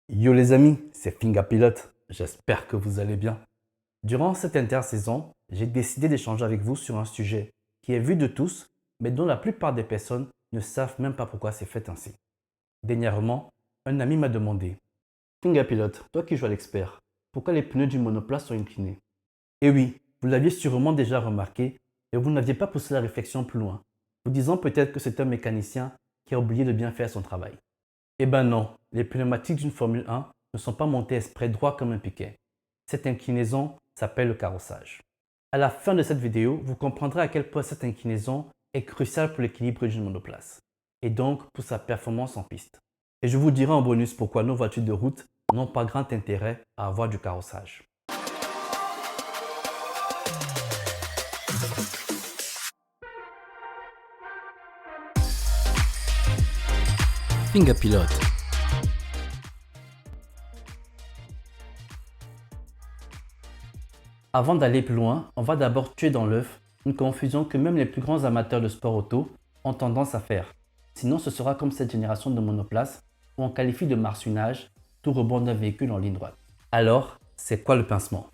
Yo les amis, c'est Finga Pilote, j'espère que vous allez bien. Durant cette intersaison, j'ai décidé d'échanger avec vous sur un sujet qui est vu de tous, mais dont la plupart des personnes ne savent même pas pourquoi c'est fait ainsi. Dernièrement, un ami m'a demandé: Finga Pilote, toi qui joues à l'expert, pourquoi les pneus du monoplace sont inclinés? Et oui, vous l'aviez sûrement déjà remarqué, mais vous n'aviez pas poussé la réflexion plus loin, vous disant peut-être que c'est un mécanicien qui a oublié de bien faire son travail. Eh ben non, les pneumatiques d'une Formule 1 ne sont pas montés exprès droit comme un piquet. Cette inclinaison s'appelle le carrossage. À la fin de cette vidéo, vous comprendrez à quel point cette inclinaison est cruciale pour l'équilibre d'une monoplace, et donc pour sa performance en piste. Et je vous dirai en bonus pourquoi nos voitures de route n'ont pas grand intérêt à avoir du carrossage. Finga Pilote. Avant d'aller plus loin, on va d'abord tuer dans l'œuf une confusion que même les plus grands amateurs de sport auto ont tendance à faire. Sinon, ce sera comme cette génération de monoplaces où on qualifie de marsuinage tout rebond d'un véhicule en ligne droite. Alors, c'est quoi le pincement?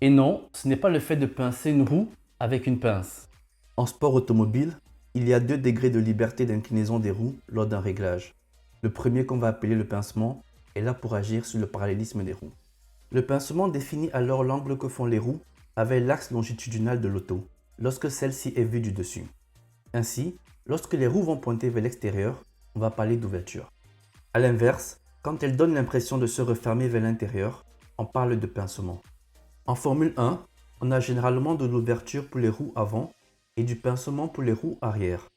Et non, ce n'est pas le fait de pincer une roue avec une pince. En sport automobile, il y a deux degrés de liberté d'inclinaison des roues lors d'un réglage. Le premier, qu'on va appeler le pincement, est là pour agir sur le parallélisme des roues. Le pincement définit alors l'angle que font les roues avec l'axe longitudinal de l'auto, lorsque celle-ci est vue du dessus. Ainsi, lorsque les roues vont pointer vers l'extérieur, on va parler d'ouverture. A l'inverse, quand elles donnent l'impression de se refermer vers l'intérieur, on parle de pincement. En Formule 1, on a généralement de l'ouverture pour les roues avant et du pincement pour les roues arrière.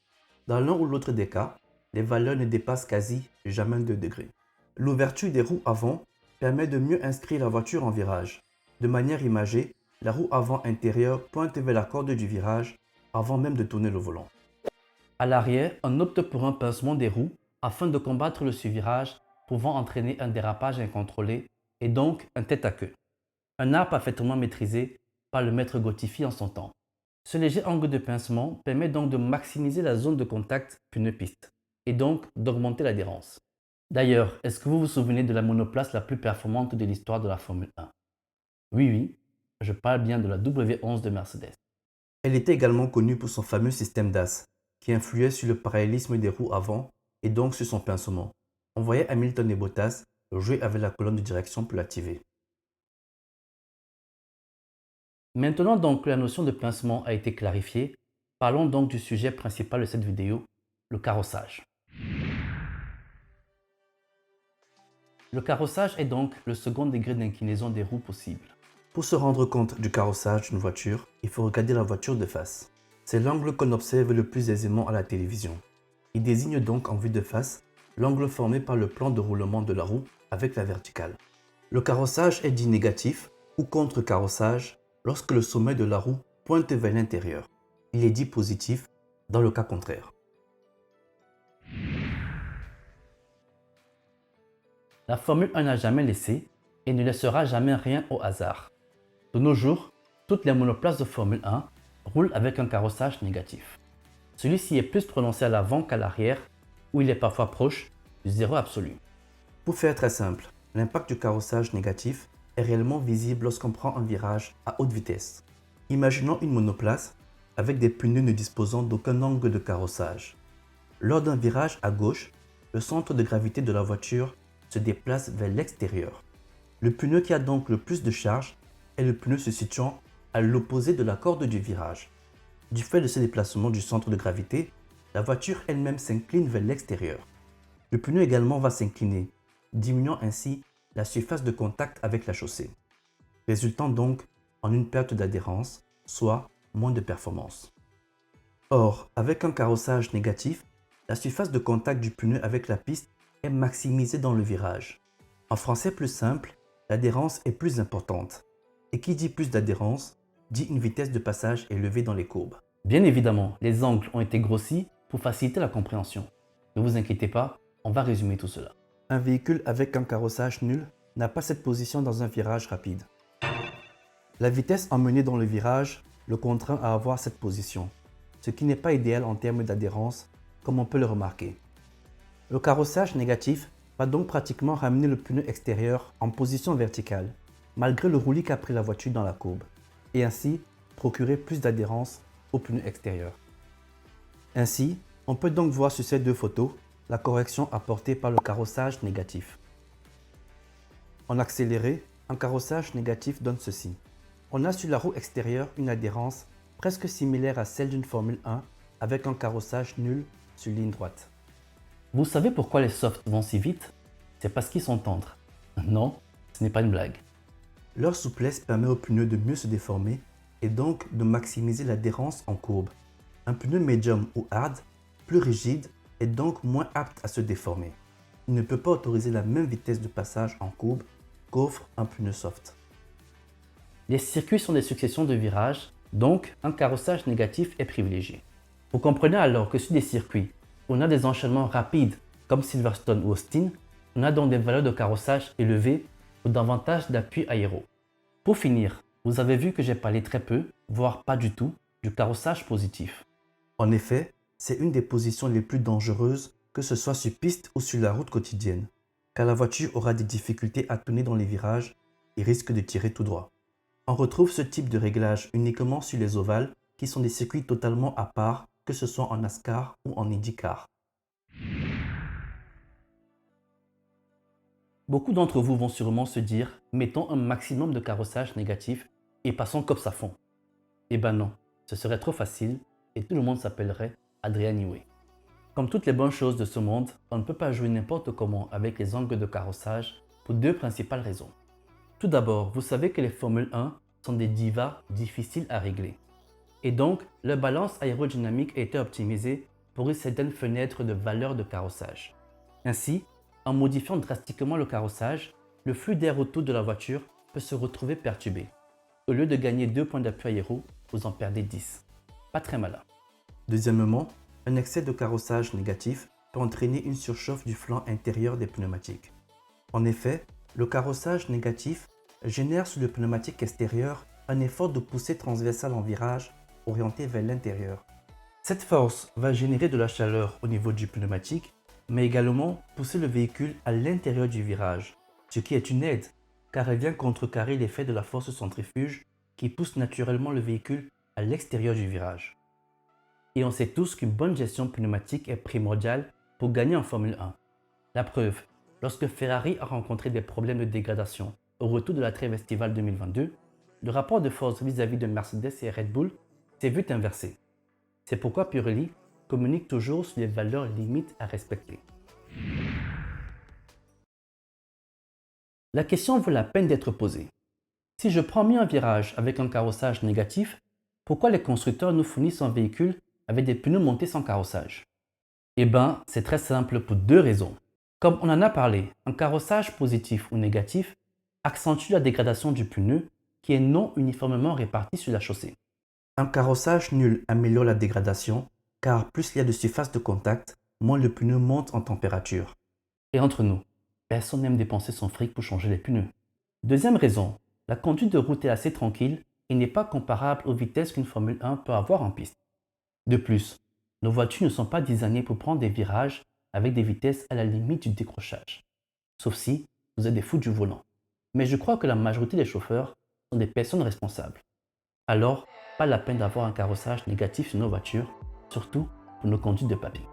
Dans l'un ou l'autre des cas, les valeurs ne dépassent quasi jamais 2 degrés. L'ouverture des roues avant permet de mieux inscrire la voiture en virage. De manière imagée, la roue avant intérieure pointe vers la corde du virage avant même de tourner le volant. À l'arrière, on opte pour un pincement des roues afin de combattre le survirage pouvant entraîner un dérapage incontrôlé et donc un tête-à-queue. Un art parfaitement maîtrisé par le maître Gotifi en son temps. Ce léger angle de pincement permet donc de maximiser la zone de contact pneu-piste et donc d'augmenter l'adhérence. D'ailleurs, est-ce que vous vous souvenez de la monoplace la plus performante de l'histoire de la Formule 1? Oui, oui, je parle bien de la W11 de Mercedes. Elle était également connue pour son fameux système d'as, qui influait sur le parallélisme des roues avant et donc sur son pincement. On voyait Hamilton et Bottas jouer avec la colonne de direction pour l'activer. Maintenant donc que la notion de pincement a été clarifiée, parlons donc du sujet principal de cette vidéo, le carrossage. Le carrossage est donc le second degré d'inclinaison des roues possible. Pour se rendre compte du carrossage d'une voiture, il faut regarder la voiture de face. C'est l'angle qu'on observe le plus aisément à la télévision. Il désigne donc en vue de face l'angle formé par le plan de roulement de la roue avec la verticale. Le carrossage est dit négatif ou contre-carrossage lorsque le sommet de la roue pointe vers l'intérieur. Il est dit positif dans le cas contraire. La Formule 1 n'a jamais laissé et ne laissera jamais rien au hasard. De nos jours, toutes les monoplaces de Formule 1 roulent avec un carrossage négatif. Celui-ci est plus prononcé à l'avant qu'à l'arrière, où il est parfois proche du zéro absolu. Pour faire très simple, l'impact du carrossage négatif est réellement visible lorsqu'on prend un virage à haute vitesse. Imaginons une monoplace avec des pneus ne disposant d'aucun angle de carrossage. Lors d'un virage à gauche, le centre de gravité de la voiture se déplace vers l'extérieur. Le pneu qui a donc le plus de charge est le pneu se situant à l'opposé de la corde du virage. Du fait de ce déplacement du centre de gravité, la voiture elle-même s'incline vers l'extérieur. Le pneu également va s'incliner, diminuant ainsi la surface de contact avec la chaussée, résultant donc en une perte d'adhérence, soit moins de performance. Or, avec un carrossage négatif, la surface de contact du pneu avec la piste est maximisée dans le virage. En français plus simple, l'adhérence est plus importante. Et qui dit plus d'adhérence, dit une vitesse de passage élevée dans les courbes. Bien évidemment, les angles ont été grossis pour faciliter la compréhension. Ne vous inquiétez pas, on va résumer tout cela. Un véhicule avec un carrossage nul n'a pas cette position dans un virage rapide. La vitesse emmenée dans le virage le contraint à avoir cette position, ce qui n'est pas idéal en termes d'adhérence, comme on peut le remarquer. Le carrossage négatif va donc pratiquement ramener le pneu extérieur en position verticale, malgré le roulis qu'a pris la voiture dans la courbe, et ainsi procurer plus d'adhérence au pneu extérieur. Ainsi, on peut donc voir sur ces deux photos la correction apportée par le carrossage négatif. En accéléré, un carrossage négatif donne ceci. On a sur la roue extérieure une adhérence presque similaire à celle d'une Formule 1 avec un carrossage nul sur ligne droite. Vous savez pourquoi les softs vont si vite? C'est parce qu'ils sont tendres. Non, ce n'est pas une blague. Leur souplesse permet aux pneus de mieux se déformer et donc de maximiser l'adhérence en courbe. Un pneu médium ou hard, plus rigide, est donc moins apte à se déformer. Il ne peut pas autoriser la même vitesse de passage en courbe qu'offre un pneu soft. Les circuits sont des successions de virages, donc un carrossage négatif est privilégié. Vous comprenez alors que sur des circuits où on a des enchaînements rapides comme Silverstone ou Austin, on a donc des valeurs de carrossage élevées ou davantage d'appui aéro. Pour finir, vous avez vu que j'ai parlé très peu, voire pas du tout, du carrossage positif. En effet, c'est une des positions les plus dangereuses, que ce soit sur piste ou sur la route quotidienne, car la voiture aura des difficultés à tourner dans les virages et risque de tirer tout droit. On retrouve ce type de réglage uniquement sur les ovales, qui sont des circuits totalement à part, que ce soit en NASCAR ou en IndyCar. Beaucoup d'entre vous vont sûrement se dire « mettons un maximum de carrossage négatif et passons comme ça fond ». Eh ben non, ce serait trop facile et tout le monde s'appellerait Adrian Newey. Comme toutes les bonnes choses de ce monde, on ne peut pas jouer n'importe comment avec les angles de carrossage pour deux principales raisons. Tout d'abord, vous savez que les Formule 1 sont des divas difficiles à régler. Et donc, leur balance aérodynamique a été optimisée pour une certaine fenêtre de valeur de carrossage. Ainsi, en modifiant drastiquement le carrossage, le flux d'air autour de la voiture peut se retrouver perturbé. Au lieu de gagner 2 points d'appui aéro, vous en perdez 10. Pas très malin. Deuxièmement, un excès de carrossage négatif peut entraîner une surchauffe du flanc intérieur des pneumatiques. En effet, le carrossage négatif génère sur le pneumatique extérieur un effort de poussée transversale en virage orienté vers l'intérieur. Cette force va générer de la chaleur au niveau du pneumatique, mais également pousser le véhicule à l'intérieur du virage, ce qui est une aide, car elle vient contrecarrer l'effet de la force centrifuge qui pousse naturellement le véhicule à l'extérieur du virage. Et on sait tous qu'une bonne gestion pneumatique est primordiale pour gagner en Formule 1. La preuve, lorsque Ferrari a rencontré des problèmes de dégradation au retour de la trêve estivale 2022, le rapport de force vis-à-vis de Mercedes et Red Bull s'est vu inversé. C'est pourquoi Pirelli communique toujours sur les valeurs limites à respecter. La question vaut la peine d'être posée. Si je prends mieux un virage avec un carrossage négatif, pourquoi les constructeurs nous fournissent un véhicule avec des pneus montés sans carrossage? Eh bien, c'est très simple pour deux raisons. Comme on en a parlé, un carrossage positif ou négatif accentue la dégradation du pneu qui est non uniformément réparti sur la chaussée. Un carrossage nul améliore la dégradation car plus il y a de surface de contact, moins le pneu monte en température. Et entre nous, personne n'aime dépenser son fric pour changer les pneus. Deuxième raison, la conduite de route est assez tranquille et n'est pas comparable aux vitesses qu'une Formule 1 peut avoir en piste. De plus, nos voitures ne sont pas designées pour prendre des virages avec des vitesses à la limite du décrochage. Sauf si vous êtes des fous du volant. Mais je crois que la majorité des chauffeurs sont des personnes responsables. Alors, pas la peine d'avoir un carrossage négatif sur nos voitures, surtout pour nos conduites de papier.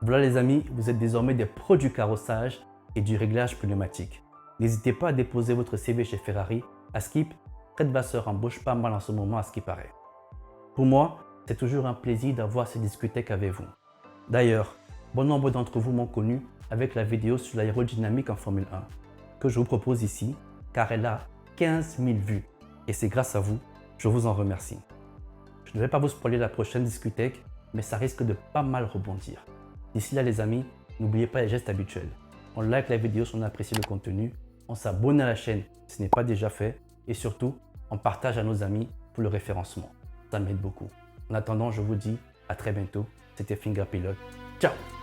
Voilà les amis, vous êtes désormais des pros du carrossage et du réglage pneumatique. N'hésitez pas à déposer votre CV chez Ferrari, à Skip. Fred Vasseur embauche pas mal en ce moment à ce qui paraît. Pour moi, c'est toujours un plaisir d'avoir ces discutés avec vous. D'ailleurs, bon nombre d'entre vous m'ont connu avec la vidéo sur l'aérodynamique en Formule 1, que je vous propose ici, car elle a 15 000 vues. Et c'est grâce à vous, je vous en remercie. Je ne vais pas vous spoiler la prochaine Discutech, mais ça risque de pas mal rebondir. D'ici là les amis, n'oubliez pas les gestes habituels. On like la vidéo si on apprécie le contenu, on s'abonne à la chaîne si ce n'est pas déjà fait, et surtout, on partage à nos amis pour le référencement. Ça m'aide beaucoup. En attendant, je vous dis à très bientôt. C'était Fingerpilot. Ciao!